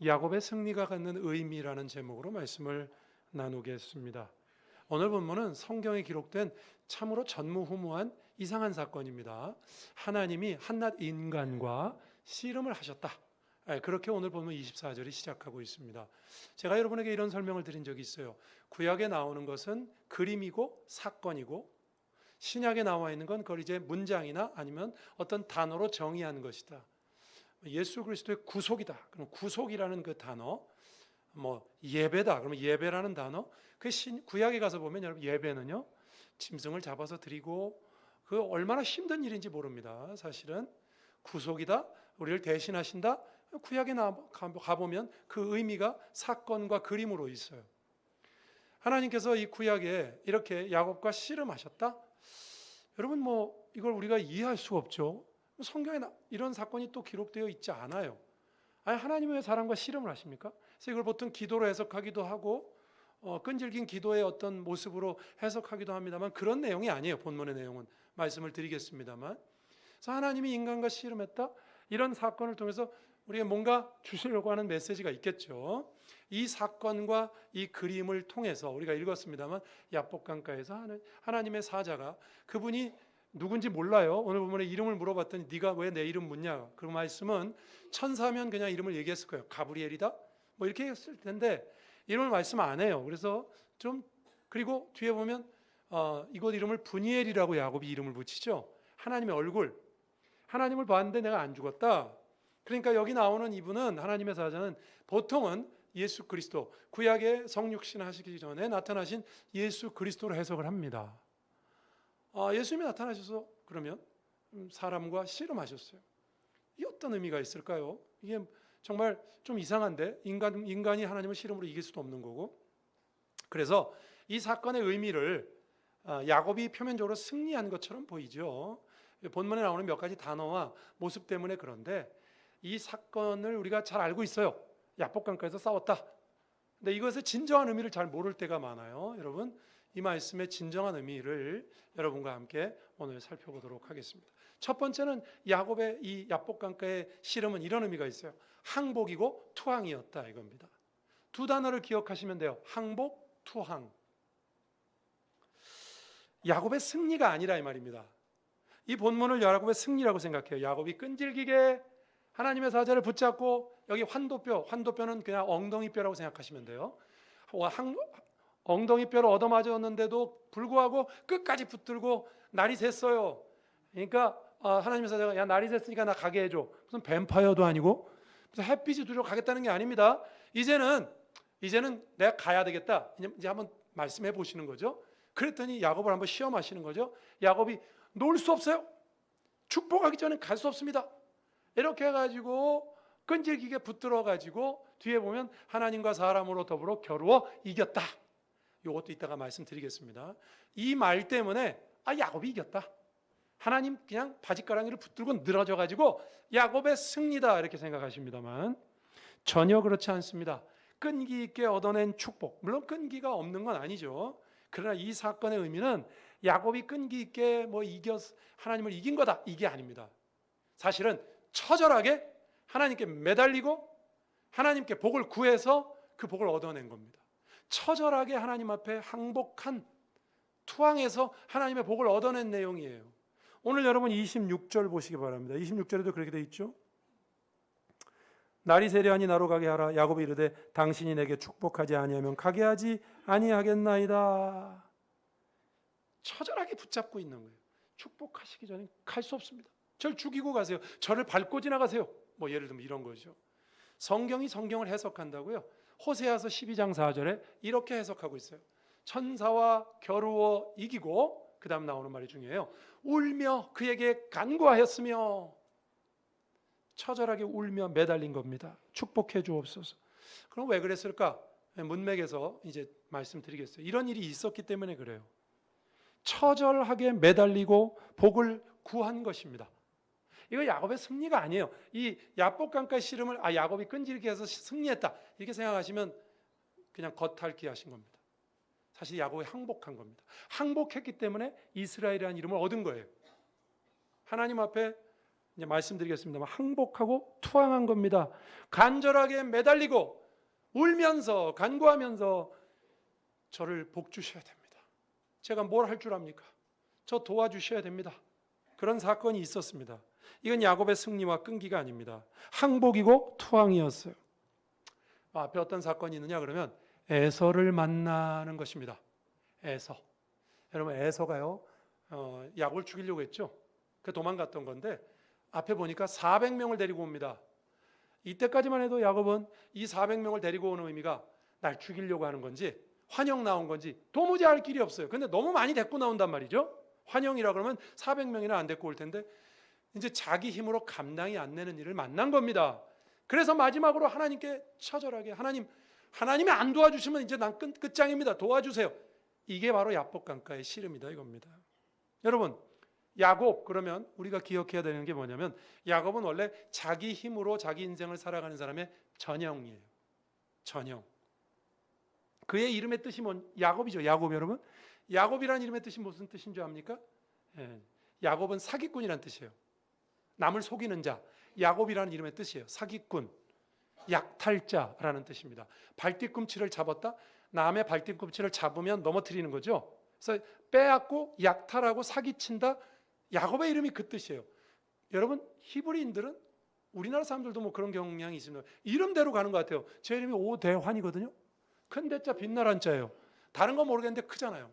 야곱의 승리가 갖는 의미라는 제목으로 말씀을 나누겠습니다. 오늘 본문은 성경에 기록된 참으로 전무후무한 이상한 사건입니다. 하나님이 한낱 인간과 씨름을 하셨다. 그렇게 오늘 본문 24절이 시작하고 있습니다. 제가 여러분에게 이런 설명을 드린 적이 있어요. 구약에 나오는 것은 그림이고 사건이고, 신약에 나와 있는 건 그걸 이제 문장이나 아니면 어떤 단어로 정의하는 것이다. 예수 그리스도의 구속이다. 그럼 구속이라는 그 단어, 예배다. 그러면 예배라는 단어. 그 구약에 가서 보면 여러분 예배는요, 짐승을 잡아서 드리고 그 얼마나 힘든 일인지 모릅니다. 사실은 구속이다. 우리를 대신하신다. 구약에 가보면 그 의미가 사건과 그림으로 있어요. 하나님께서 이 구약에 이렇게 야곱과 씨름하셨다. 여러분 이걸 우리가 이해할 수가 없죠. 성경에 이런 사건이 또 기록되어 있지 않아요. 아니, 하나님은 왜 사람과 씨름을 하십니까? 그래서 이걸 보통 기도로 해석하기도 하고 끈질긴 기도의 어떤 모습으로 해석하기도 합니다만 그런 내용이 아니에요. 본문의 내용은 말씀을 드리겠습니다만, 그래서 하나님이 인간과 씨름했다. 이런 사건을 통해서 우리가 뭔가 주시려고 하는 메시지가 있겠죠. 이 사건과 이 그림을 통해서 우리가 읽었습니다만 야복강가에서 하나님의 사자가, 그분이 누군지 몰라요. 오늘 본문에 이름을 물어봤더니 네가 왜 내 이름 묻냐. 그 말씀은 천사면 그냥 이름을 얘기했을 거예요. 가브리엘이다 이렇게 했을 텐데 이름을 말씀 안 해요. 그래서 그리고 뒤에 보면 이곳 이름을 브니엘이라고 야곱이 이름을 붙이죠. 하나님의 얼굴. 하나님을 봤는데 내가 안 죽었다. 그러니까 여기 나오는 이분은, 하나님의 사자는 보통은 예수 그리스도, 구약의 성육신 하시기 전에 나타나신 예수 그리스도로 해석을 합니다. 예수님이 나타나셔서 그러면 사람과 씨름하셨어요. 이 어떤 의미가 있을까요? 이게 정말 좀 이상한데, 인간이 하나님을 씨름으로 이길 수도 없는 거고. 그래서 이 사건의 의미를 야곱이 표면적으로 승리한 것처럼 보이죠. 본문에 나오는 몇 가지 단어와 모습 때문에 그런데 이 사건을 우리가 잘 알고 있어요. 야복강가에서 싸웠다. 근데 이것의 진정한 의미를 잘 모를 때가 많아요. 여러분, 이 말씀의 진정한 의미를 여러분과 함께 오늘 살펴보도록 하겠습니다. 첫 번째는 야곱의 이 야복강가의 씨름은 이런 의미가 있어요. 항복이고 투항이었다, 이겁니다. 두 단어를 기억하시면 돼요. 항복, 투항. 야곱의 승리가 아니라 이 말입니다. 이 본문을 야곱의 승리라고 생각해요. 야곱이 끈질기게 하나님의 사자를 붙잡고, 여기 환도뼈는 그냥 엉덩이뼈라고 생각하시면 돼요. 엉덩이뼈를 얻어맞았는데도 불구하고 끝까지 붙들고 날이 샜어요. 그러니까 하나님의 사자가 야, 날이 샜으니까 나 가게 해줘. 무슨 뱀파이어도 아니고 무슨 햇빛이 두려워 가겠다는 게 아닙니다. 이제는 내가 가야 되겠다. 이제 한번 말씀해 보시는 거죠. 그랬더니 야곱을 한번 시험하시는 거죠. 야곱이 놓을 수 없어요. 축복하기 전에 갈 수 없습니다. 이렇게 해가지고 끈질기게 붙들어가지고 뒤에 보면 하나님과 사람으로 더불어 겨루어 이겼다. 이것도 이따가 말씀드리겠습니다. 이 말 때문에 야곱이 이겼다. 하나님 그냥 바짓가랑이를 붙들고 늘어져가지고 야곱의 승리다 이렇게 생각하십니다만 전혀 그렇지 않습니다. 끈기 있게 얻어낸 축복. 물론 끈기가 없는 건 아니죠. 그러나 이 사건의 의미는 야곱이 끈기 있게 하나님을 이긴 거다, 이게 아닙니다. 사실은 처절하게 하나님께 매달리고 하나님께 복을 구해서 그 복을 얻어낸 겁니다. 처절하게 하나님 앞에 항복한, 투항해서 하나님의 복을 얻어낸 내용이에요. 오늘 여러분 26절 보시기 바랍니다. 26절에도 그렇게 돼 있죠. 날이 세려하니 나로 가게 하라. 야곱이 이르되 당신이 내게 축복하지 아니하면 가게 하지 아니하겠나이다. 처절하게 붙잡고 있는 거예요. 축복하시기 전에 갈 수 없습니다. 저를 죽이고 가세요. 저를 밟고 지나가세요. 예를 들면 이런 거죠. 성경이 성경을 해석한다고요. 호세아서 12장 4절에 이렇게 해석하고 있어요. 천사와 겨루어 이기고, 그 다음 나오는 말이 중요해요. 울며 그에게 간구하였으며. 처절하게 울며 매달린 겁니다. 축복해 주옵소서. 그럼 왜 그랬을까? 문맥에서 이제 말씀드리겠어요. 이런 일이 있었기 때문에 그래요. 처절하게 매달리고 복을 구한 것입니다. 이거 야곱의 승리가 아니에요. 이 야복강가의 씨름을 야곱이 끈질기게 해서 승리했다 이렇게 생각하시면 그냥 겉핥기하신 겁니다. 사실 야곱이 항복한 겁니다. 항복했기 때문에 이스라엘이라는 이름을 얻은 거예요. 하나님 앞에 이제 말씀드리겠습니다만 항복하고 투항한 겁니다. 간절하게 매달리고 울면서 간구하면서 저를 복 주셔야 됩니다. 제가 뭘 할 줄 압니까? 저 도와주셔야 됩니다. 그런 사건이 있었습니다. 이건 야곱의 승리와 끈기가 아닙니다. 항복이고 투항이었어요. 앞에 어떤 사건이 있느냐 그러면 에서를 만나는 것입니다. 에서. 여러분 에서가요 야곱을 죽이려고 했죠. 그 도망갔던 건데 앞에 보니까 400명을 데리고 옵니다. 이때까지만 해도 야곱은 이 400명을 데리고 오는 의미가 날 죽이려고 하는 건지 환영 나온 건지 도무지 알 길이 없어요. 근데 너무 많이 데리고 나온단 말이죠. 환영이라 그러면 400명이나 안 데리고 올 텐데 이제 자기 힘으로 감당이 안 되는 일을 만난 겁니다. 그래서 마지막으로 하나님께 처절하게 하나님이 안 도와주시면 이제 난 끝장입니다. 도와주세요. 이게 바로 야복강가의 씨름이다 이겁니다. 여러분 야곱 그러면 우리가 기억해야 되는 게 뭐냐면 야곱은 원래 자기 힘으로 자기 인생을 살아가는 사람의 전형이에요. 전형. 그의 이름의 뜻이 야곱이죠. 야곱 여러분. 야곱이라는 이름의 뜻이 무슨 뜻인 줄 압니까? 야곱은 사기꾼이라는 뜻이에요. 남을 속이는 자. 야곱이라는 이름의 뜻이에요. 사기꾼, 약탈자라는 뜻입니다. 발뒤꿈치를 잡았다. 남의 발뒤꿈치를 잡으면 넘어뜨리는 거죠. 그래서 빼앗고 약탈하고 사기친다. 야곱의 이름이 그 뜻이에요. 여러분 히브리인들은 우리나라 사람들도 뭐 그런 경향이 있습니다. 이름대로 가는 것 같아요. 제 이름이 오대환이거든요. 큰 대자 빛나란 자예요. 다른 건 모르겠는데 크잖아요.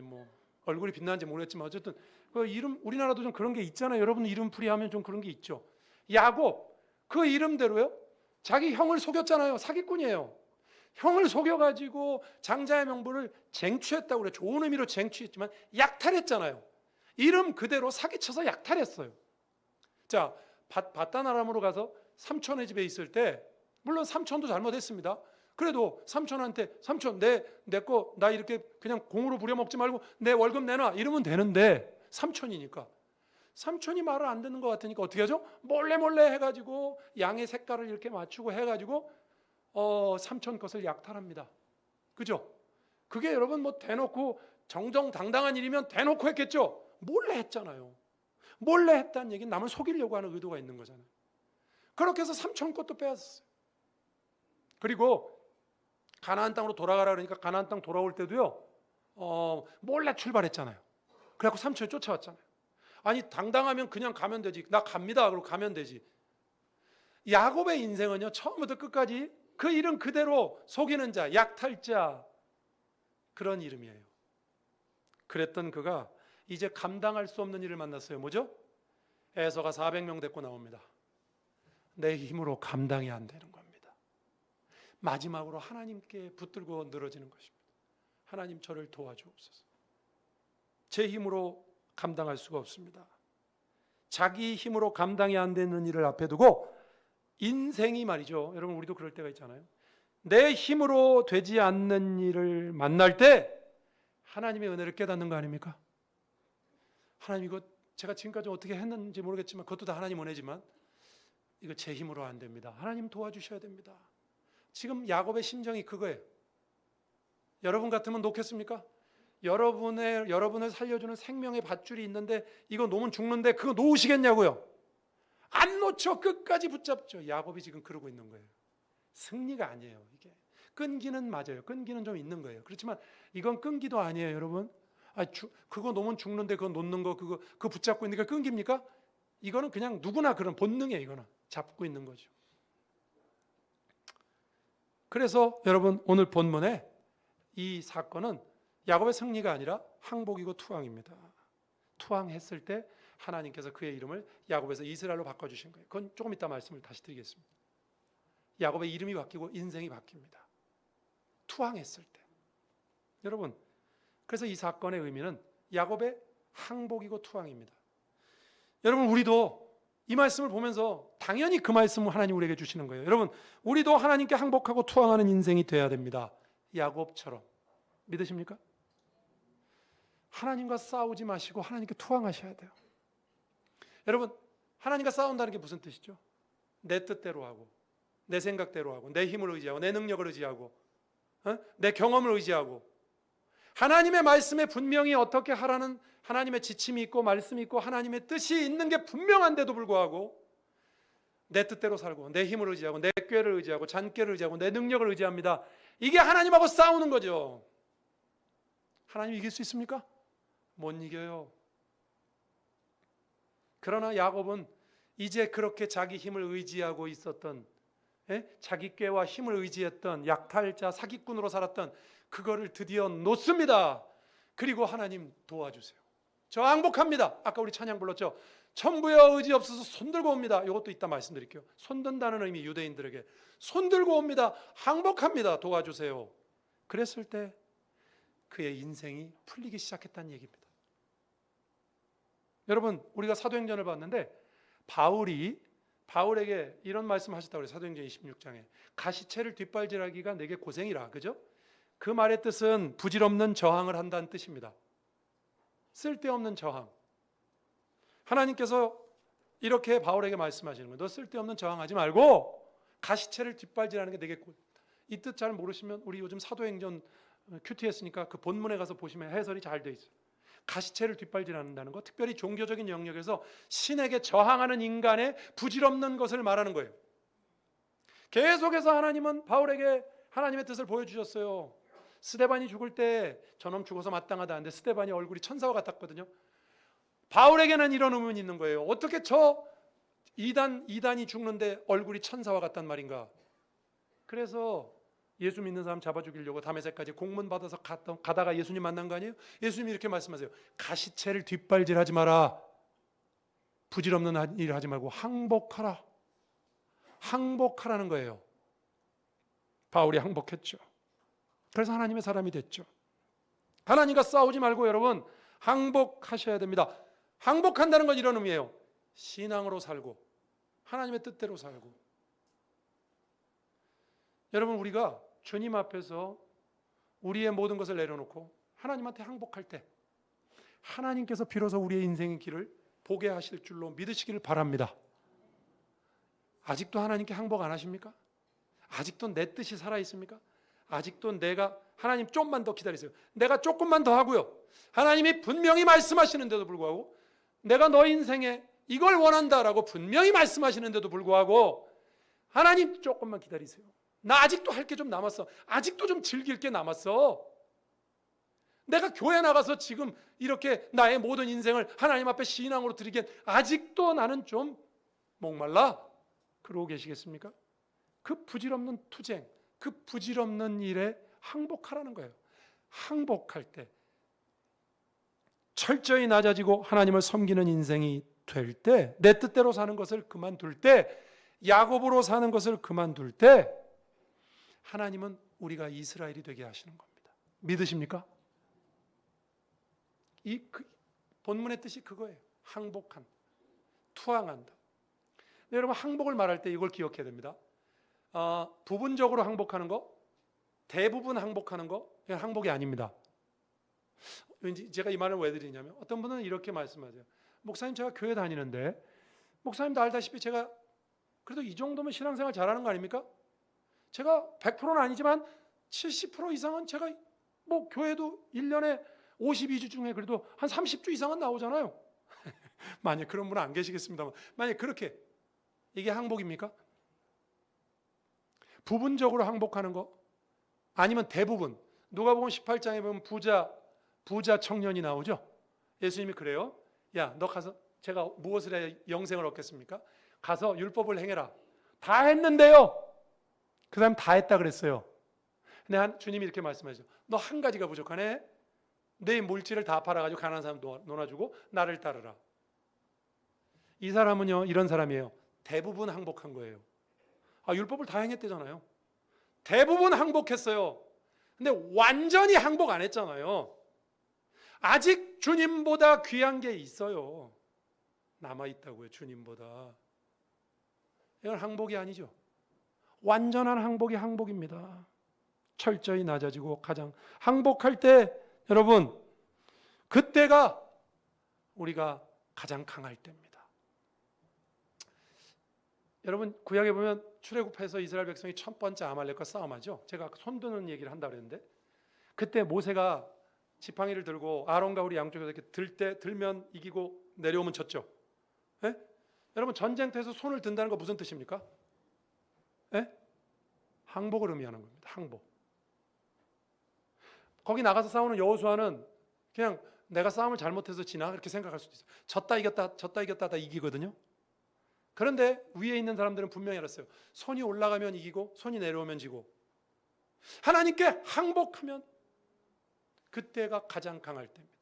뭐 얼굴이 빛나는지 모르겠지만 어쨌든 그 이름 우리나라도 좀 그런 게 있잖아요. 여러분 이름풀이 하면 좀 그런 게 있죠. 야곱 그 이름대로요. 자기 형을 속였잖아요. 사기꾼이에요. 형을 속여가지고 장자의 명분을 쟁취했다고 그래요. 좋은 의미로 쟁취했지만 약탈했잖아요. 이름 그대로 사기쳐서 약탈했어요. 자, 바다나람으로 가서 삼촌의 집에 있을 때 물론 삼촌도 잘못했습니다. 그래도 삼촌한테 삼촌 내 거 나 이렇게 그냥 공으로 부려먹지 말고 내 월급 내놔 이러면 되는데 삼촌이니까 삼촌이 말을 안 듣는 것 같으니까 어떻게 하죠? 몰래 해가지고 양의 색깔을 이렇게 맞추고 해가지고 삼촌 것을 약탈합니다. 그죠? 그게 여러분 뭐 대놓고 정정당당한 일이면 대놓고 했겠죠? 몰래 했잖아요. 몰래 했다는 얘기는 남을 속이려고 하는 의도가 있는 거잖아요. 그렇게 해서 삼촌 것도 빼앗았어요. 그리고 가나안 땅으로 돌아가라 그러니까 가나안 땅 돌아올 때도요 몰래 출발했잖아요. 그래갖고 삼촌이 쫓아왔잖아요. 아니 당당하면 그냥 가면 되지. 나 갑니다. 그러고 가면 되지. 야곱의 인생은요 처음부터 끝까지 그 이름 그대로 속이는 자, 약탈자 그런 이름이에요. 그랬던 그가 이제 감당할 수 없는 일을 만났어요. 뭐죠? 에서가 400명 데리고 나옵니다. 내 힘으로 감당이 안 되는 겁니다. 마지막으로 하나님께 붙들고 늘어지는 것입니다. 하나님 저를 도와주옵소서. 제 힘으로 감당할 수가 없습니다. 자기 힘으로 감당이 안 되는 일을 앞에 두고 인생이 말이죠. 여러분 우리도 그럴 때가 있잖아요. 내 힘으로 되지 않는 일을 만날 때 하나님의 은혜를 깨닫는 거 아닙니까? 하나님 이거 제가 지금까지 어떻게 했는지 모르겠지만 그것도 다 하나님 은혜지만 이거 제 힘으로 안 됩니다. 하나님 도와주셔야 됩니다. 지금 야곱의 심정이 그거예요. 여러분 같으면 놓겠습니까? 여러분을 살려주는 생명의 밧줄이 있는데 이거 놓으면 죽는데 그거 놓으시겠냐고요? 안 놓죠. 끝까지 붙잡죠. 야곱이 지금 그러고 있는 거예요. 승리가 아니에요. 이게 끈기는 맞아요. 끈기는 좀 있는 거예요. 그렇지만 이건 끈기도 아니에요, 여러분. 그거 놓으면 죽는데 그거 놓는 거 그거 붙잡고 있는 게 끈기입니까? 이거는 그냥 누구나 그런 본능이에요. 이거는 잡고 있는 거죠. 그래서 여러분 오늘 본문에 이 사건은 야곱의 승리가 아니라 항복이고 투항입니다. 투항했을 때 하나님께서 그의 이름을 야곱에서 이스라엘로 바꿔주신 거예요. 그건 조금 이따 말씀을 다시 드리겠습니다. 야곱의 이름이 바뀌고 인생이 바뀝니다. 투항했을 때. 여러분 그래서 이 사건의 의미는 야곱의 항복이고 투항입니다. 여러분 우리도 이 말씀을 보면서 당연히 그 말씀을 하나님 우리에게 주시는 거예요. 여러분 우리도 하나님께 항복하고 투항하는 인생이 돼야 됩니다. 야곱처럼. 믿으십니까? 하나님과 싸우지 마시고 하나님께 투항하셔야 돼요. 여러분 하나님과 싸운다는 게 무슨 뜻이죠? 내 뜻대로 하고 내 생각대로 하고 내 힘을 의지하고 내 능력을 의지하고 내 경험을 의지하고 하나님의 말씀에 분명히 어떻게 하라는 하나님의 지침이 있고 말씀이 있고 하나님의 뜻이 있는 게 분명한데도 불구하고 내 뜻대로 살고 내 힘을 의지하고 내 꾀를 의지하고 잔꾀를 의지하고 내 능력을 의지합니다. 이게 하나님하고 싸우는 거죠. 하나님 이길 수 있습니까? 못 이겨요. 그러나 야곱은 이제 그렇게 자기 힘을 의지하고 있었던, 자기 꾀와 힘을 의지했던 약탈자 사기꾼으로 살았던 그거를 드디어 놓습니다. 그리고 하나님 도와주세요. 저 항복합니다. 아까 우리 찬양 불렀죠. 천부여 의지 없어서 손들고 옵니다. 이것도 이따 말씀드릴게요. 손든다는 의미, 유대인들에게 손들고 옵니다. 항복합니다. 도와주세요. 그랬을 때 그의 인생이 풀리기 시작했다는 얘기입니다. 여러분, 우리가 사도행전을 봤는데 바울에게 이런 말씀하셨다고 그래요. 사도행전 26장에 가시체를 뒷발질하기가 내게 고생이라. 그죠? 그 말의 뜻은 부질없는 저항을 한다는 뜻입니다. 쓸데없는 저항. 하나님께서 이렇게 바울에게 말씀하시는 거예요. 너 쓸데없는 저항하지 말고 가시체를 뒷발질하는 게 내게 이 뜻 잘 모르시면 우리 요즘 사도행전 큐티 했으니까 그 본문에 가서 보시면 해설이 잘 돼 있어요. 가시체를 뒷발질한다는 거, 특별히 종교적인 영역에서 신에게 저항하는 인간의 부질없는 것을 말하는 거예요. 계속해서 하나님은 바울에게 하나님의 뜻을 보여주셨어요. 스데반이 죽을 때 저놈 죽어서 마땅하다 하는데 스데반이 얼굴이 천사와 같았거든요. 바울에게는 이런 의문이 있는 거예요. 어떻게 저 이단이 죽는데 얼굴이 천사와 같단 말인가? 그래서 예수 믿는 사람 잡아 죽이려고 다메섹까지 공문 받아서 가다가 예수님 만난 거 아니에요? 예수님이 이렇게 말씀하세요. 가시체를 뒷발질하지 마라. 부질없는 일 하지 말고 항복하라. 항복하라는 거예요. 바울이 항복했죠. 그래서 하나님의 사람이 됐죠. 하나님과 싸우지 말고 여러분 항복하셔야 됩니다. 항복한다는 건 이런 의미예요. 신앙으로 살고 하나님의 뜻대로 살고. 여러분, 우리가 주님 앞에서 우리의 모든 것을 내려놓고 하나님한테 항복할 때 하나님께서 비로소 우리의 인생의 길을 보게 하실 줄로 믿으시기를 바랍니다. 아직도 하나님께 항복 안 하십니까? 아직도 내 뜻이 살아있습니까? 아직도 하나님 좀만 더 기다리세요. 내가 조금만 더 하고요. 하나님이 분명히 말씀하시는데도 불구하고 내가 너 인생에 이걸 원한다라고 분명히 말씀하시는데도 불구하고 하나님 조금만 기다리세요. 나 아직도 할 게 좀 남았어. 아직도 좀 즐길 게 남았어. 내가 교회 나가서 지금 이렇게 나의 모든 인생을 하나님 앞에 신앙으로 드리기엔 아직도 나는 좀 목말라. 그러고 계시겠습니까? 그 부질없는 투쟁, 그 부질없는 일에 항복하라는 거예요. 항복할 때 철저히 낮아지고 하나님을 섬기는 인생이 될 때, 내 뜻대로 사는 것을 그만둘 때, 야곱으로 사는 것을 그만둘 때 하나님은 우리가 이스라엘이 되게 하시는 겁니다. 믿으십니까? 본문의 뜻이 그거예요. 항복한, 투항한다. 여러분, 항복을 말할 때 이걸 기억해야 됩니다. 부분적으로 항복하는 거, 대부분 항복하는 거, 이건 항복이 아닙니다. 왠지 제가 이 말을 왜 드리냐면 어떤 분은 이렇게 말씀하세요. 목사님, 제가 교회 다니는데 목사님도 알다시피 제가 그래도 이 정도면 신앙생활 잘하는 거 아닙니까? 제가 100%는 아니지만 70% 이상은 제가 교회도 1년에 52주 중에 그래도 한 30주 이상은 나오잖아요. 만약 그런 분은 안 계시겠습니다만, 만약 그렇게 이게 항복입니까? 부분적으로 항복하는 거 아니면 대부분. 누가복음 18장에 보면 부자 청년이 나오죠. 예수님이 그래요. 야, 너 가서 제가 무엇을 해야 영생을 얻겠습니까? 가서 율법을 행해라. 다 했는데요. 그 사람 다 했다 그랬어요. 근데 주님이 이렇게 말씀하시죠. 너 한 가지가 부족하네. 내 물질을 다 팔아가지고 가난한 사람 놀아주고 나를 따르라. 이 사람은요, 이런 사람이에요. 대부분 항복한 거예요. 율법을 다 행했대잖아요. 대부분 항복했어요. 근데 완전히 항복 안 했잖아요. 아직 주님보다 귀한 게 있어요. 남아있다고요. 주님보다. 이건 항복이 아니죠. 완전한 항복이 항복입니다. 철저히 낮아지고 가장 항복할 때, 여러분, 그때가 우리가 가장 강할 때입니다. 여러분, 구약에 보면 출애굽해서 이스라엘 백성이 첫 번째 아말렉과 싸움하죠. 제가 손드는 얘기를 한다고 그랬는데, 그때 모세가 지팡이를 들고 아론과 홀이 양쪽에서 이렇게 들면 이기고 내려오면 졌죠. 예? 여러분 전쟁터에서 손을 든다는 거 무슨 뜻입니까? 예? 항복을 의미하는 겁니다. 항복. 거기 나가서 싸우는 여호수아는 그냥 내가 싸움을 잘못해서 지나 그렇게 생각할 수도 있어요. 졌다 이겼다 다 이기거든요. 그런데 위에 있는 사람들은 분명히 알았어요. 손이 올라가면 이기고 손이 내려오면 지고 하나님께 항복하면 그때가 가장 강할 때입니다.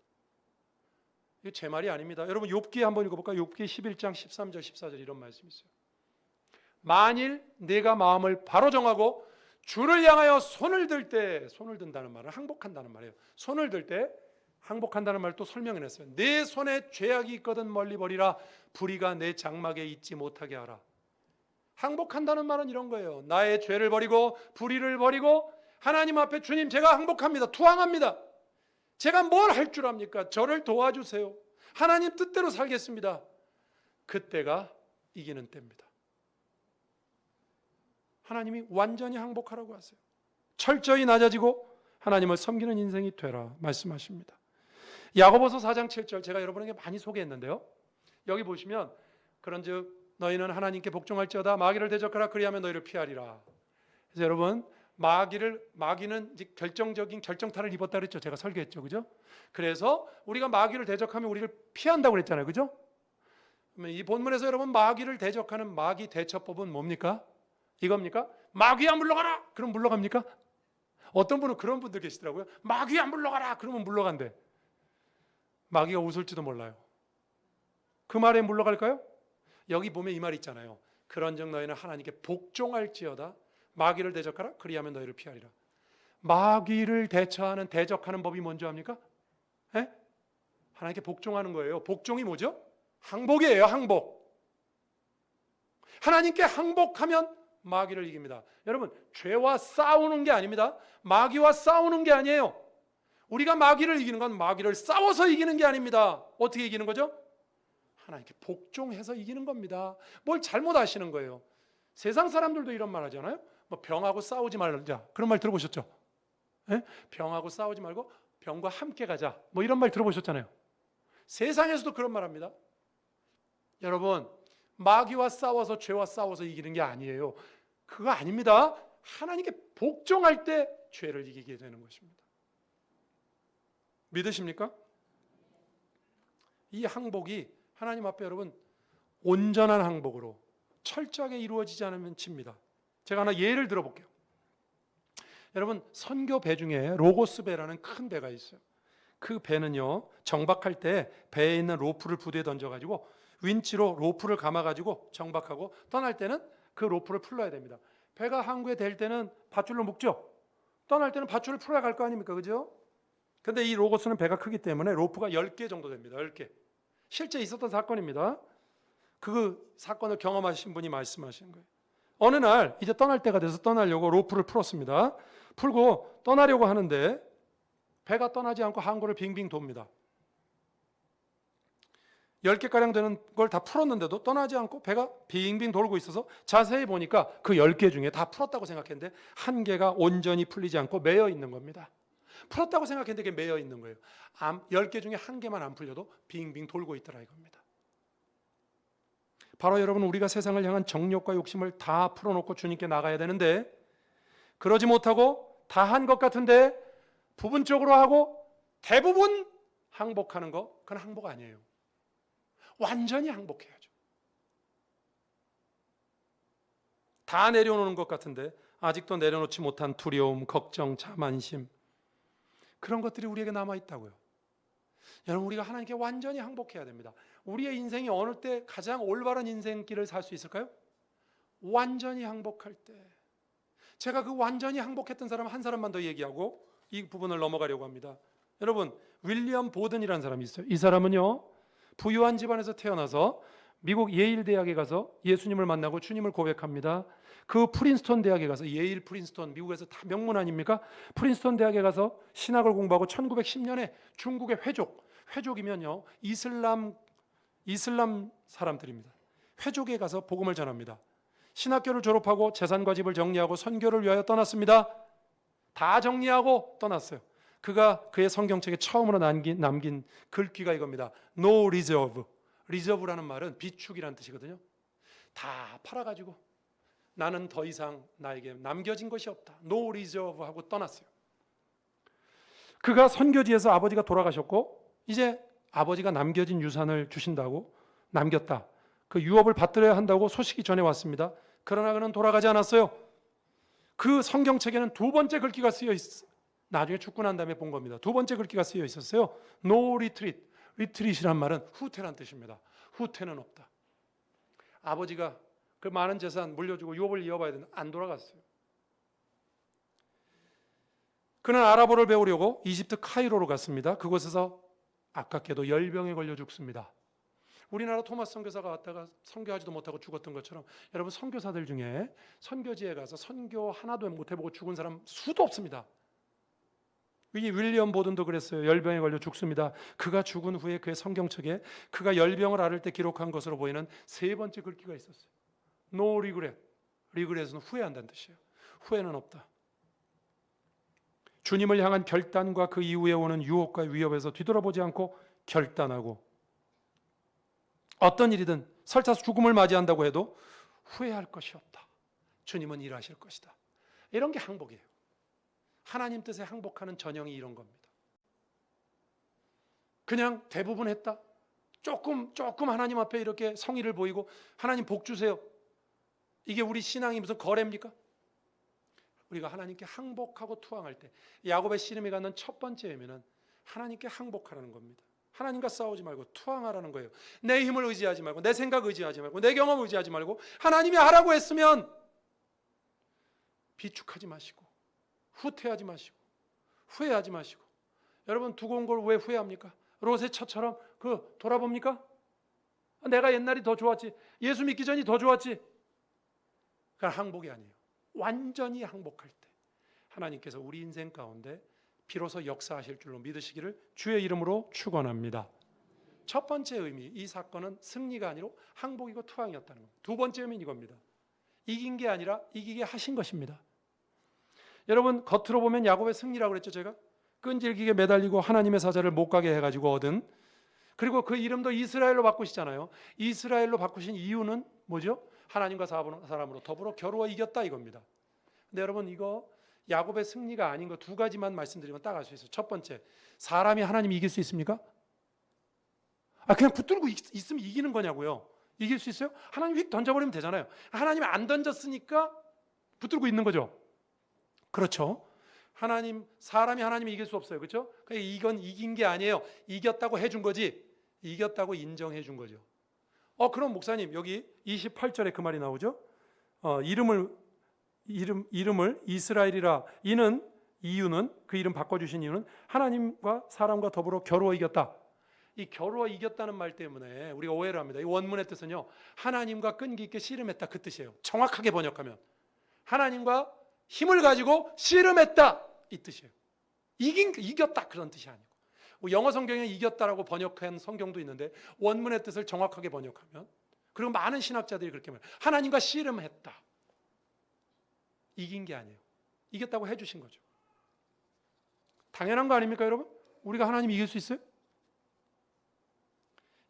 이게 제 말이 아닙니다. 여러분 욥기 한번 읽어볼까요? 욥기 11장 13절 14절 이런 말씀이 있어요. 만일 내가 마음을 바로 정하고 주를 향하여 손을 들 때, 손을 든다는 말은 항복한다는 말이에요. 손을 들 때 항복한다는 말 또 설명해냈어요. 내 손에 죄악이 있거든 멀리 버리라. 불의가 내 장막에 있지 못하게 하라. 항복한다는 말은 이런 거예요. 나의 죄를 버리고 불의를 버리고 하나님 앞에 주님 제가 항복합니다. 투항합니다. 제가 뭘 할 줄 압니까? 저를 도와주세요. 하나님 뜻대로 살겠습니다. 그때가 이기는 때입니다. 하나님이 완전히 항복하라고 하세요. 철저히 낮아지고 하나님을 섬기는 인생이 되라 말씀하십니다. 야고보서 4장 7절 제가 여러분에게 많이 소개했는데요. 여기 보시면 그런즉 너희는 하나님께 복종할지어다 마귀를 대적하라 그리하면 너희를 피하리라. 그래서 여러분 마귀는 이제 결정적인 결정타를 입었다 그랬죠. 제가 설교했죠. 그죠? 그래서 우리가 마귀를 대적하면 우리를 피한다고 그랬잖아요. 그죠? 이 본문에서 여러분 마귀를 대적하는 마귀 대처법은 뭡니까? 이겁니까? 마귀야 물러가라! 그럼 물러갑니까? 어떤 분은 그런 분들 계시더라고요. 마귀야 물러가라! 그러면 물러간대. 마귀가 웃을지도 몰라요. 그 말에 물러갈까요? 여기 보면 이 말 있잖아요. 그런즉 너희는 하나님께 복종할지어다 마귀를 대적하라 그리하면 너희를 피하리라. 마귀를 대적하는 법이 뭔지 압니까? 에? 하나님께 복종하는 거예요. 복종이 뭐죠? 항복이에요. 항복. 하나님께 항복하면 마귀를 이깁니다. 여러분 죄와 싸우는 게 아닙니다. 마귀와 싸우는 게 아니에요. 우리가 마귀를 이기는 건 마귀를 싸워서 이기는 게 아닙니다. 어떻게 이기는 거죠? 하나님께 복종해서 이기는 겁니다. 뭘 잘못 아시는 거예요. 세상 사람들도 이런 말 하잖아요. 뭐 병하고 싸우지 말자. 그런 말 들어보셨죠? 예? 병하고 싸우지 말고 병과 함께 가자. 뭐 이런 말 들어보셨잖아요. 세상에서도 그런 말 합니다. 여러분 마귀와 싸워서 죄와 싸워서 이기는 게 아니에요. 그거 아닙니다. 하나님께 복종할 때 죄를 이기게 되는 것입니다. 믿으십니까? 이 항복이 하나님 앞에 여러분 온전한 항복으로 철저하게 이루어지지 않으면 집니다. 제가 하나 예를 들어볼게요. 여러분 선교 배 중에 로고스 배라는 큰 배가 있어요. 그 배는요 정박할 때 배에 있는 로프를 부두에 던져가지고 윈치로 로프를 감아가지고 정박하고 떠날 때는 그 로프를 풀러야 됩니다. 배가 항구에 댈 때는 밧줄로 묶죠. 떠날 때는 밧줄을 풀어 갈 거 아닙니까? 그죠? 근데 이 로고스는 배가 크기 때문에 로프가 10개 정도 됩니다. 10개. 실제 있었던 사건입니다. 그 사건을 경험하신 분이 말씀하시는 거예요. 어느 날 이제 떠날 때가 돼서 떠나려고 로프를 풀었습니다. 풀고 떠나려고 하는데 배가 떠나지 않고 항구를 빙빙 돕니다. 10개가량 되는 걸 다 풀었는데도 떠나지 않고 배가 빙빙 돌고 있어서 자세히 보니까 그 10개 중에 다 풀었다고 생각했는데 한 개가 온전히 풀리지 않고 매여 있는 겁니다. 풀었다고 생각했는데 그게 매여 있는 거예요. 10개 중에 한 개만 안 풀려도 빙빙 돌고 있더라 이겁니다. 바로 여러분 우리가 세상을 향한 정욕과 욕심을 다 풀어놓고 주님께 나가야 되는데 그러지 못하고 다 한 것 같은데 부분적으로 하고 대부분 항복하는 거 그건 항복 아니에요. 완전히 항복해야죠. 다 내려놓는 것 같은데 아직도 내려놓지 못한 두려움, 걱정, 자만심 그런 것들이 우리에게 남아있다고요. 여러분 우리가 하나님께 완전히 항복해야 됩니다. 우리의 인생이 어느 때 가장 올바른 인생길을 살 수 있을까요? 완전히 항복할 때. 제가 그 완전히 항복했던 사람 한 사람만 더 얘기하고 이 부분을 넘어가려고 합니다. 여러분 윌리엄 보든이라는 사람이 있어요. 이 사람은요 부유한 집안에서 태어나서 미국 예일 대학에 가서 예수님을 만나고 주님을 고백합니다. 그 프린스턴 대학에 가서 예일 프린스턴 미국에서 다 명문 아닙니까? 프린스턴 대학에 가서 신학을 공부하고 1910년에 중국의 회족이면요 이슬람 사람들입니다. 회족에 가서 복음을 전합니다. 신학교를 졸업하고 재산과 집을 정리하고 선교를 위하여 떠났습니다. 다 정리하고 떠났어요. 그가 그의 성경책에 처음으로 남긴 글귀가 이겁니다. No reserve. reserve라는 말은 비축이라는 뜻이거든요. 다 팔아가지고 나는 더 이상 나에게 남겨진 것이 없다. No reserve 하고 떠났어요. 그가 선교지에서 아버지가 돌아가셨고 이제 아버지가 남겨진 유산을 주신다고 남겼다. 그 유업을 받들어야 한다고 소식이 전해왔습니다. 그러나 그는 돌아가지 않았어요. 그 성경책에는 두 번째 글귀가 쓰여 있어요. 나중에 죽고 난 다음에 본 겁니다. 두 번째 글귀가 쓰여 있었어요. No retreat. retreat이란 말은 후퇴란 뜻입니다. 후퇴는 없다. 아버지가 그 많은 재산 물려주고 유업을 이어봐야 되는데 안 돌아갔어요. 그는 아랍어를 배우려고 이집트 카이로로 갔습니다. 그곳에서 아깝게도 열병에 걸려 죽습니다. 우리나라 토마스 선교사가 왔다가 선교하지도 못하고 죽었던 것처럼 여러분 선교사들 중에 선교지에 가서 선교 하나도 못 해보고 죽은 사람 수도 없습니다. 이 윌리엄 보든도 그랬어요. 열병에 걸려 죽습니다. 그가 죽은 후에 그의 성경책에 그가 열병을 앓을 때 기록한 것으로 보이는 세 번째 글귀가 있었어요. No regret. regret은 후회한다는 뜻이에요. 후회는 없다. 주님을 향한 결단과 그 이후에 오는 유혹과 위협에서 뒤돌아보지 않고 결단하고 어떤 일이든 설사 죽음을 맞이한다고 해도 후회할 것이 없다. 주님은 일하실 것이다. 이런 게 항복이에요. 하나님 뜻에 항복하는 전형이 이런 겁니다. 그냥 대부분 했다. 조금 하나님 앞에 이렇게 성의를 보이고 하나님 복 주세요. 이게 우리 신앙이 무슨 거래입니까? 우리가 하나님께 항복하고 투항할 때 야곱의 씨름이 갖는 첫 번째 의미는 하나님께 항복하라는 겁니다. 하나님과 싸우지 말고 투항하라는 거예요. 내 힘을 의지하지 말고 내 생각 의지하지 말고 내 경험 의지하지 말고 하나님이 하라고 했으면 비축하지 마시고 후퇴하지 마시고 후회하지 마시고. 여러분 두고 온 걸 왜 후회합니까? 롯의 처처럼 돌아봅니까? 내가 옛날이 더 좋았지. 예수 믿기 전이 더 좋았지. 그건 항복이 아니에요. 완전히 항복할 때 하나님께서 우리 인생 가운데 비로소 역사하실 줄로 믿으시기를 주의 이름으로 축원합니다. 첫 번째 의미, 이 사건은 승리가 아니라 항복이고 투항이었다는 겁니다. 두 번째 의미는 이겁니다. 이긴 게 아니라 이기게 하신 것입니다. 여러분 겉으로 보면 야곱의 승리라고 그랬죠. 제가 끈질기게 매달리고 하나님의 사자를 못 가게 해가지고 얻은, 그리고 그 이름도 이스라엘로 바꾸시잖아요. 이스라엘로 바꾸신 이유는 뭐죠? 하나님과 사람으로 더불어 겨루어 이겼다 이겁니다. 근데 여러분 이거 야곱의 승리가 아닌 거 두 가지만 말씀드리면 딱 알 수 있어요. 첫 번째, 사람이 하나님 이길 수 있습니까? 그냥 붙들고 있으면 이기는 거냐고요. 이길 수 있어요? 하나님 휙 던져버리면 되잖아요. 하나님이 안 던졌으니까 붙들고 있는 거죠. 그렇죠. 사람이 하나님이 이길 수 없어요. 그렇죠? 이건 이긴 게 아니에요. 이겼다고 해준 거지. 이겼다고 인정해 준 거죠. 그럼 목사님 여기 28절에 그 말이 나오죠. 이름을 이스라엘이라 이유는 그 이름 바꿔주신 이유는 하나님과 사람과 더불어 겨루어 이겼다. 이 겨루어 이겼다는 말 때문에 우리가 오해를 합니다. 이 원문의 뜻은요, 하나님과 끈기 있게 씨름했다 그 뜻이에요. 정확하게 번역하면 하나님과 힘을 가지고 씨름했다 이 뜻이에요. 이겼다 그런 뜻이 아니고, 영어 성경에 이겼다라고 번역한 성경도 있는데 원문의 뜻을 정확하게 번역하면, 그리고 많은 신학자들이 그렇게 말해요. 하나님과 씨름했다. 이긴 게 아니에요. 이겼다고 해주신 거죠. 당연한 거 아닙니까 여러분? 우리가 하나님 이길 수 있어요?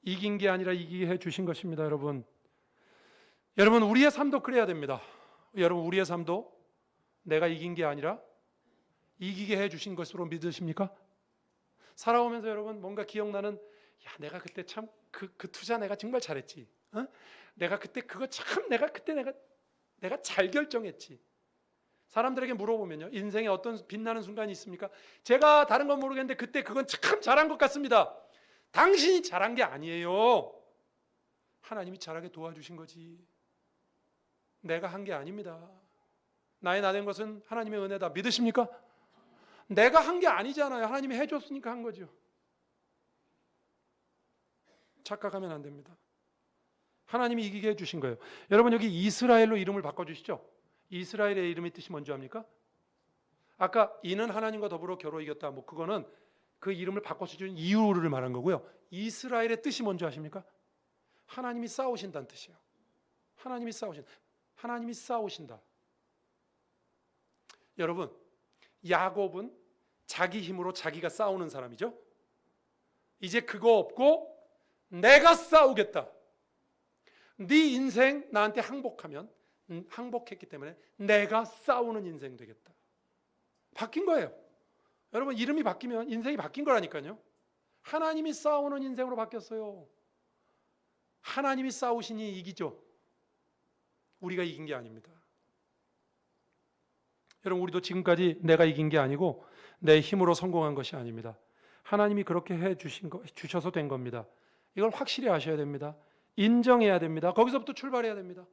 이긴 게 아니라 이기게 해주신 것입니다. 여러분 우리의 삶도 그래야 됩니다. 여러분 우리의 삶도 내가 이긴 게 아니라 이기게 해주신 것으로 믿으십니까? 살아오면서 여러분 뭔가 기억나는, 내가 그때 참 그 투자 내가 정말 잘했지. 내가 그때 그거 참 내가 잘 결정했지. 사람들에게 물어보면요, 인생에 어떤 빛나는 순간이 있습니까? 제가 다른 건 모르겠는데 그때 그건 참 잘한 것 같습니다. 당신이 잘한 게 아니에요. 하나님이 잘하게 도와주신 거지. 내가 한 게 아닙니다. 나의 나 된 것은 하나님의 은혜다. 믿으십니까? 내가 한 게 아니잖아요. 하나님이 해줬으니까 한 거죠. 착각하면 안 됩니다. 하나님이 이기게 해주신 거예요. 여러분 여기 이스라엘로 이름을 바꿔주시죠. 이스라엘의 이름의 뜻이 뭔지 압니까? 아까 이는 하나님과 더불어 겨루어 이겼다. 그거는 그 이름을 바꿔주신 이유를 말한 거고요. 이스라엘의 뜻이 뭔지 아십니까? 하나님이 싸우신다는 뜻이에요. 하나님이 싸우신다. 여러분 야곱은 자기 힘으로 자기가 싸우는 사람이죠. 이제 그거 없고 내가 싸우겠다. 네 인생 나한테 항복하면, 항복했기 때문에 내가 싸우는 인생 되겠다. 바뀐 거예요. 여러분, 이름이 바뀌면 인생이 바뀐 거라니까요. 하나님이 싸우는 인생으로 바뀌었어요. 하나님이 싸우시니 이기죠. 우리가 이긴 게 아닙니다. 여러분, 우리도 지금까지 내가 이긴 게 아니고 내 힘으로 성공한 것이 아닙니다. 하나님이 그렇게 주셔서 된 겁니다. 이걸 확실히 아셔야 됩니다. 인정해야 됩니다. 거기서부터 출발해야 됩니다.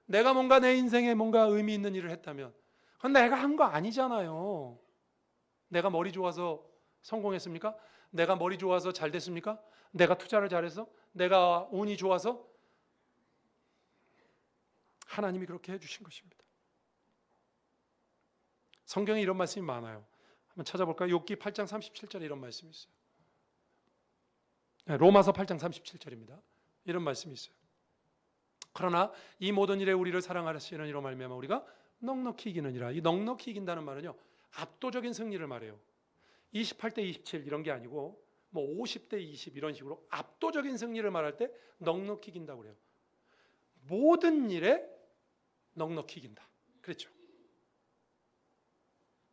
내가 뭔가 내 인생에 뭔가 의미 있는 일을 했다면 그건 내가 한 거 아니잖아요. 내가 머리 좋아서 성공했습니까? 내가 머리 좋아서 잘 됐습니까? 내가 투자를 잘해서? 내가 운이 좋아서? 하나님이 그렇게 해주신 것입니다. 성경에 이런 말씀이 많아요. 한번 찾아볼까요? 욥기 8장 37절에 이런 말씀이 있어요. 로마서 8장 37절입니다. 이런 말씀이 있어요. 그러나 이 모든 일에 우리를 사랑하시는 이로 말미암아 우리가 넉넉히 이기느니라. 이 넉넉히 이긴다는 말은요, 압도적인 승리를 말해요. 28대 27 이런 게 아니고 뭐 50대 20 이런 식으로 압도적인 승리를 말할 때 넉넉히 이긴다고 그래요. 모든 일에 넉넉히 이긴다. 그렇죠.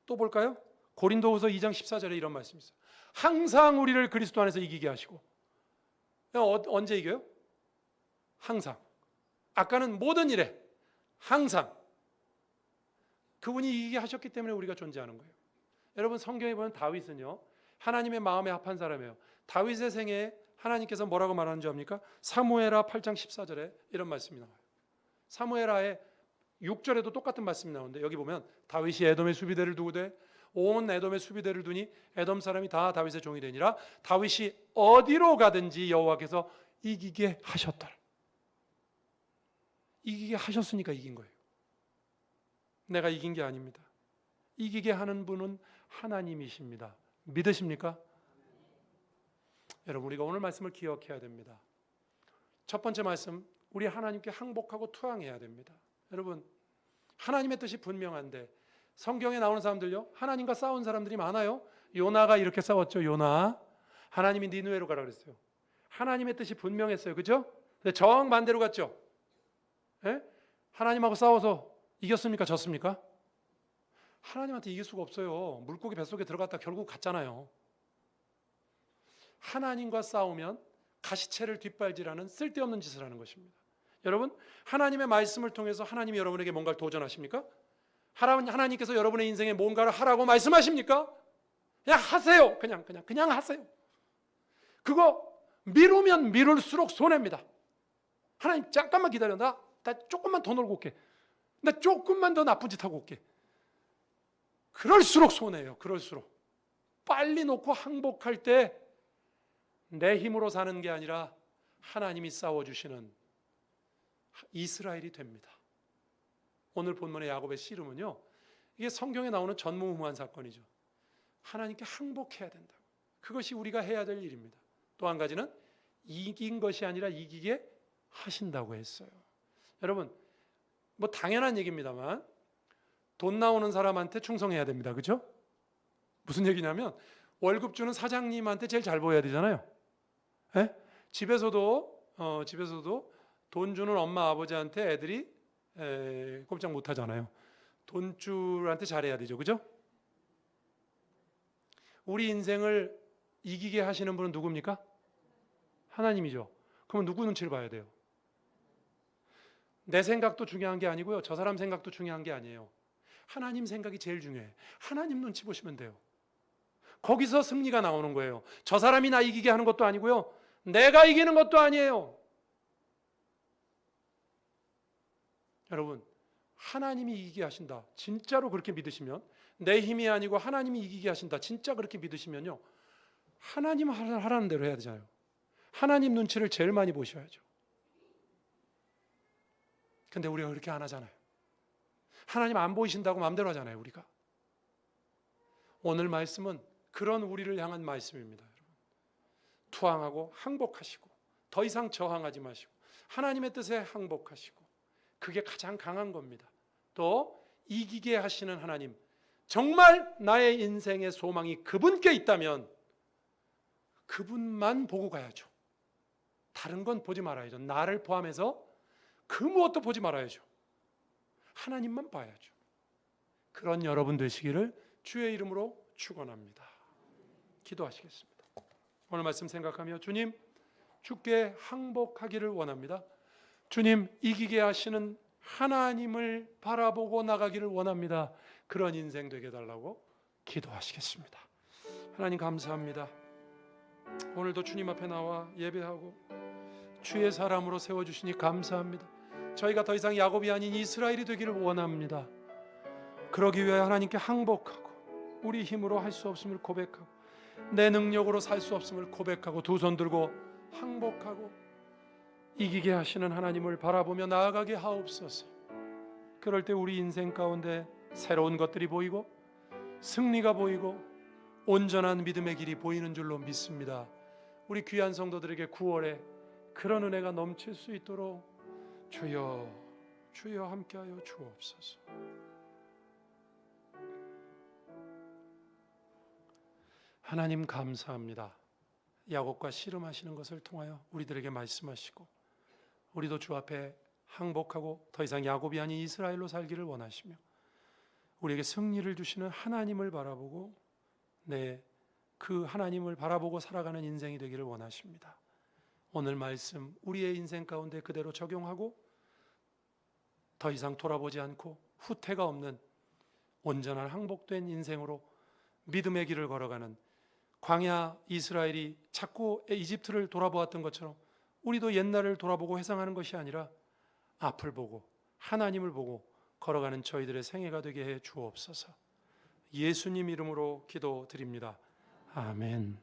또 볼까요? 고린도후서 2장 14절에 이런 말씀이 있어요. 항상 우리를 그리스도 안에서 이기게 하시고. 언제 이겨요? 항상. 아까는 모든 일에 항상. 그분이 이기게 하셨기 때문에 우리가 존재하는 거예요. 여러분, 성경에 보면 다윗은요, 하나님의 마음에 합한 사람이에요. 다윗의 생애에 하나님께서 뭐라고 말하는 줄 압니까? 사무엘하 8장 14절에 이런 말씀이 나와요. 사무엘하의 6절에도 똑같은 말씀이 나오는데, 여기 보면 다윗이 에돔의 수비대를 두고되 온 에돔의 수비대를 두니 에돔 사람이 다 다윗의 종이 되니라. 다윗이 어디로 가든지 여호와께서 이기게 하셨더라. 이기게 하셨으니까 이긴 거예요. 내가 이긴 게 아닙니다. 이기게 하는 분은 하나님이십니다. 믿으십니까? 여러분, 우리가 오늘 말씀을 기억해야 됩니다. 첫 번째 말씀, 우리 하나님께 항복하고 투항해야 됩니다. 여러분, 하나님의 뜻이 분명한데 성경에 나오는 사람들요, 하나님과 싸운 사람들이 많아요. 요나가 이렇게 싸웠죠. 요나, 하나님이 니느웨로 가라 그랬어요. 하나님의 뜻이 분명했어요. 그죠? 근데 정반대로 갔죠. 예? 하나님하고 싸워서 이겼습니까? 졌습니까? 하나님한테 이길 수가 없어요. 물고기 뱃속에 들어갔다 결국 갔잖아요. 하나님과 싸우면 가시채를 뒷발질하는 쓸데없는 짓을 하는 것입니다. 여러분, 하나님의 말씀을 통해서 하나님이 여러분에게 뭔가를 도전하십니까? 하나님께서 여러분의 인생에 뭔가를 하라고 말씀하십니까? 그냥 하세요. 그냥 하세요. 그거 미루면 미룰수록 손해입니다. 하나님, 잠깐만 기다려. 나 조금만 더 놀고 올게. 나 조금만 더 나쁜 짓 하고 올게. 그럴수록 손해예요. 그럴수록. 빨리 놓고 항복할 때 내 힘으로 사는 게 아니라 하나님이 싸워주시는 이스라엘이 됩니다. 오늘 본문의 야곱의 씨름은요, 이게 성경에 나오는 전무후무한 사건이죠. 하나님께 항복해야 된다. 그것이 우리가 해야 될 일입니다. 또 한 가지는 이긴 것이 아니라 이기게 하신다고 했어요. 여러분, 뭐 당연한 얘기입니다만 돈 나오는 사람한테 충성해야 됩니다. 그렇죠? 무슨 얘기냐면 월급 주는 사장님한테 제일 잘 보여야 되잖아요. 예? 집에서도 돈 주는 엄마 아버지한테 애들이 꼼짝 못 하잖아요. 돈줄한테 잘해야 되죠. 그죠? 우리 인생을 이기게 하시는 분은 누굽니까? 하나님이죠. 그러면 누구 눈치를 봐야 돼요? 내 생각도 중요한 게 아니고요, 저 사람 생각도 중요한 게 아니에요. 하나님 생각이 제일 중요해. 하나님 눈치 보시면 돼요. 거기서 승리가 나오는 거예요. 저 사람이 나 이기게 하는 것도 아니고요, 내가 이기는 것도 아니에요. 여러분, 하나님이 이기게 하신다, 진짜로 그렇게 믿으시면, 내 힘이 아니고 하나님이 이기게 하신다, 진짜 그렇게 믿으시면요, 하나님 하라는 대로 해야 되잖아요. 하나님 눈치를 제일 많이 보셔야죠. 근데 우리가 그렇게 안 하잖아요. 하나님 안 보이신다고 마음대로 하잖아요, 우리가. 오늘 말씀은 그런 우리를 향한 말씀입니다. 여러분, 투항하고 항복하시고 더 이상 저항하지 마시고 하나님의 뜻에 항복하시고, 그게 가장 강한 겁니다. 또 이기게 하시는 하나님, 정말 나의 인생의 소망이 그분께 있다면 그분만 보고 가야죠. 다른 건 보지 말아야죠. 나를 포함해서 그 무엇도 보지 말아야죠. 하나님만 봐야죠. 그런 여러분 되시기를 주의 이름으로 축원합니다. 기도하시겠습니다. 오늘 말씀 생각하며 주님, 주께 항복하기를 원합니다. 주님, 이기게 하시는 하나님을 바라보고 나가기를 원합니다. 그런 인생 되게 해달라고 기도하시겠습니다. 하나님 감사합니다. 오늘도 주님 앞에 나와 예배하고 주의 사람으로 세워주시니 감사합니다. 저희가 더 이상 야곱이 아닌 이스라엘이 되기를 원합니다. 그러기 위해 하나님께 항복하고 우리 힘으로 할 수 없음을 고백하고 내 능력으로 살 수 없음을 고백하고 두 손 들고 항복하고 이기게 하시는 하나님을 바라보며 나아가게 하옵소서. 그럴 때 우리 인생 가운데 새로운 것들이 보이고 승리가 보이고 온전한 믿음의 길이 보이는 줄로 믿습니다. 우리 귀한 성도들에게 9월에 그런 은혜가 넘칠 수 있도록 주여 주여 함께하여 주옵소서. 하나님 감사합니다. 야곱과 씨름하시는 것을 통하여 우리들에게 말씀하시고 우리도 주 앞에 항복하고 더 이상 야곱이 아닌 이스라엘로 살기를 원하시며 우리에게 승리를 주시는 하나님을 바라보고 그 하나님을 바라보고 살아가는 인생이 되기를 원하십니다. 오늘 말씀 우리의 인생 가운데 그대로 적용하고 더 이상 돌아보지 않고 후퇴가 없는 온전한 항복된 인생으로 믿음의 길을 걸어가는 광야 이스라엘이 자꾸 이집트를 돌아보았던 것처럼 우리도 옛날을 돌아보고 회상하는 것이 아니라 앞을 보고 하나님을 보고 걸어가는 저희들의 생애가 되게 해 주옵소서. 예수님 이름으로 기도드립니다. 아멘.